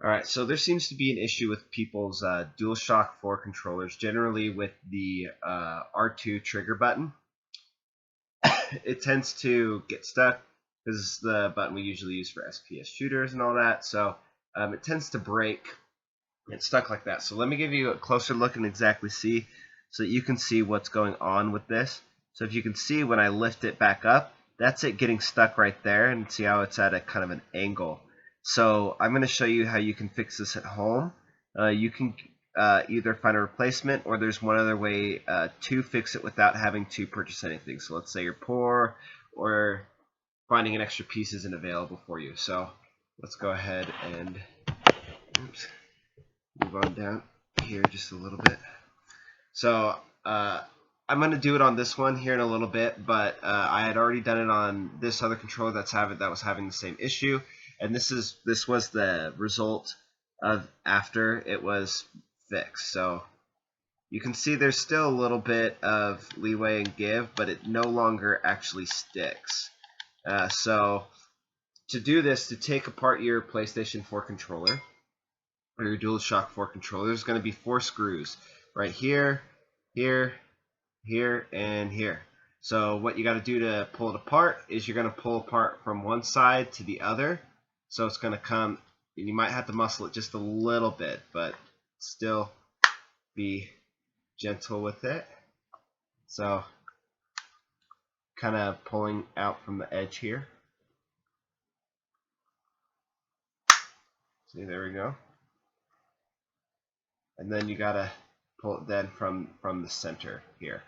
Alright, so there seems to be an issue with people's DualShock 4 controllers, generally with the R2 trigger button. It tends to get stuck. This is the button we usually use for SPS shooters and all that, so it tends to break. It's stuck like that. So let me give you a closer look and exactly see so that you can see what's going on with this. So if you can see when I lift it back up, that's it getting stuck right there, and see how it's at a kind of an angle. So I'm going to show you how you can fix this at home. You can either find a replacement, or there's one other way to fix it without having to purchase anything. So let's say you're poor, or finding an extra piece isn't available for you. So let's go ahead and move on down here just a little bit. So I'm going to do it on this one here in a little bit, but I had already done it on this other controller that was having the same issue, and this was the result of after it was fixed. So you can see there's still a little bit of leeway and give, but it no longer actually sticks. So to do this, to take apart your PlayStation 4 controller or your DualShock 4 controller, there's going to be 4 screws right here, here, here, and here. So what you got to do to pull it apart is you're going to pull apart from one side to the other. So it's going to come, and you might have to muscle it just a little bit, but still be gentle with it. So kind of pulling out from the edge here. See, there we go. And then you got to pull it then from the center here.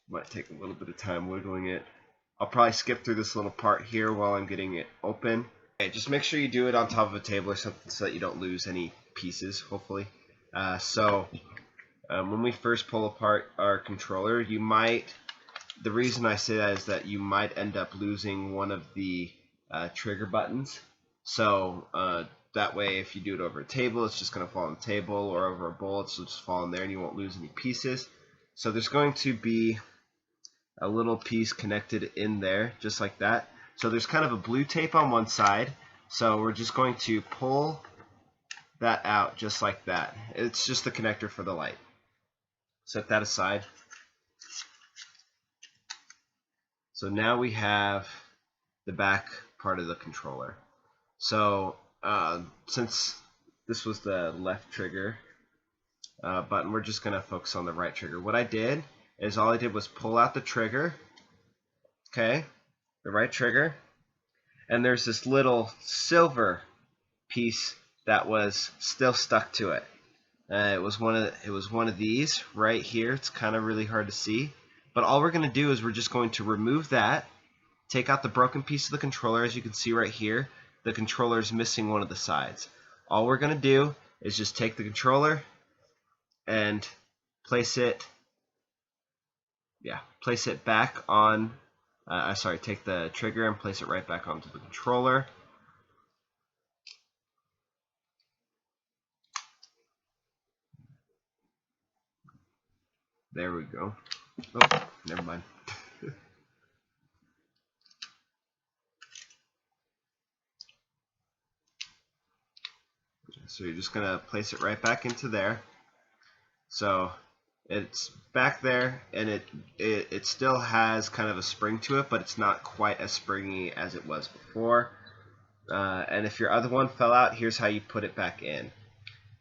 Might take a little bit of time wiggling it. I'll probably skip through this little part here while I'm getting it open. Okay, just make sure you do it on top of a table or something so that you don't lose any pieces, hopefully. When we first pull apart our controller, the reason I say that is that you might end up losing one of the trigger buttons. So that way, if you do it over a table, it's just going to fall on the table, or over a bowl, it'll just fall in there and you won't lose any pieces. So there's going to be a little piece connected in there, just like that. So there's kind of a blue tape on one side, so we're just going to pull that out just like that. It's just the connector for the light. Set that aside. So now we have the back part of the controller. So since this was the left trigger button, we're just going to focus on the right trigger. What I did is all I did was pull out the trigger, okay, the right trigger, and there's this little silver piece that was still stuck to it. It was one of these right here. It's kind of really hard to see, but all we're going to do is we're just going to remove that, take out the broken piece of the controller. As you can see right here, the controller is missing one of the sides. All we're going to do is just take the controller and place it back on, take the trigger and place it right back onto the controller. There we go. Oh, never mind. So you're just going to place it right back into there. So it's back there, and it still has kind of a spring to it, but it's not quite as springy as it was before. And if your other one fell out, here's how you put it back in.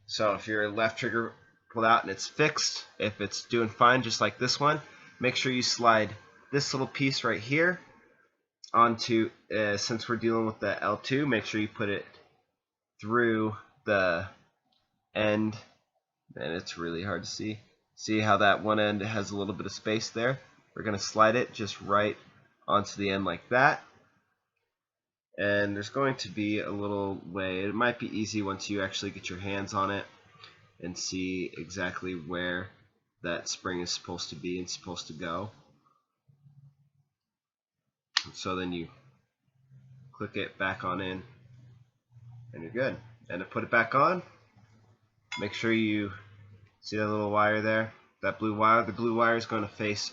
So if your left trigger pulled out and it's fixed, if it's doing fine just like this one, make sure you slide this little piece right here onto, since we're dealing with the L2, make sure you put it through the end, and it's really hard to see. See how that one end has a little bit of space there? We're going to slide it just right onto the end like that. And there's going to be a little way. It might be easy once you actually get your hands on it and see exactly where that spring is supposed to be and supposed to go. So then you click it back on in, and you're good. And to put it back on, make sure you see that little wire there, that blue wire. The blue wire is going to face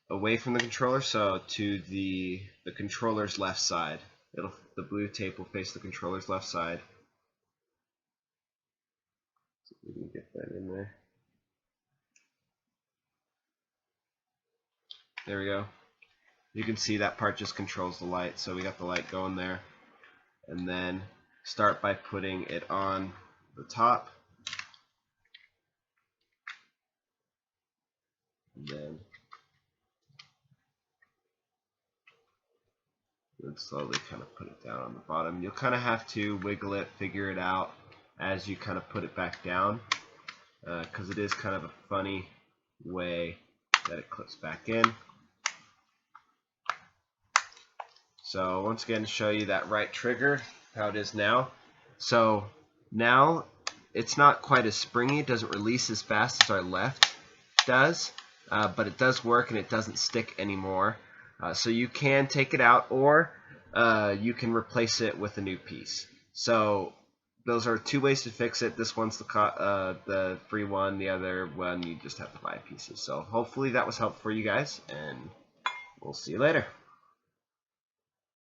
away from the controller, so to the controller's left side. The blue tape will face the controller's left side. So we can get that in there. There we go. You can see that part just controls the light, so we got the light going there. And then start by putting it on the top. And then slowly kind of put it down on the bottom. You'll kind of have to wiggle it, figure it out as you kind of put it back down, because it is kind of a funny way that it clips back in. So once again, show you that right trigger, how it is now. So now it's not quite as springy, it doesn't release as fast as our left does, but it does work and it doesn't stick anymore. So you can take it out, or you can replace it with a new piece. So those are two ways to fix it. This one's the free one, the other one you just have to buy pieces. So hopefully that was helpful for you guys, and we'll see you later.